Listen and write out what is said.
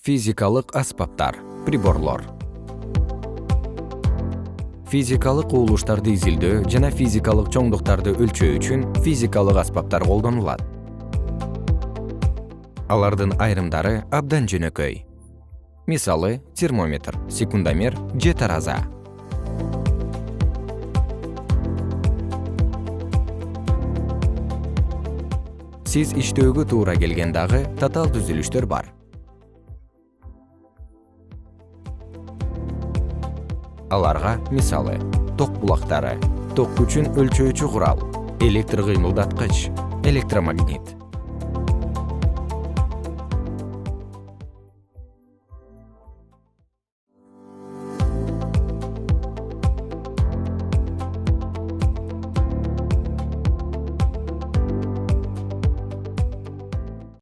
Физикалык аспаптар, приборлор. Физикалык уулуштарды изилдөө жана физикалык чоңдуктарды өлчөө үчүн физикалык аспаптар колдонулат. Алардын айрымдары абдан жөнөкөй. Мисалы, термометр, секундомер же тараза. Сиз иштөөгө туура келген дагы татаал түзүлүштөр бар. Аларга мисалы, ток булактары, ток күчүн өлчөөчү курал, электр кыймылдаткыч, электромагнит.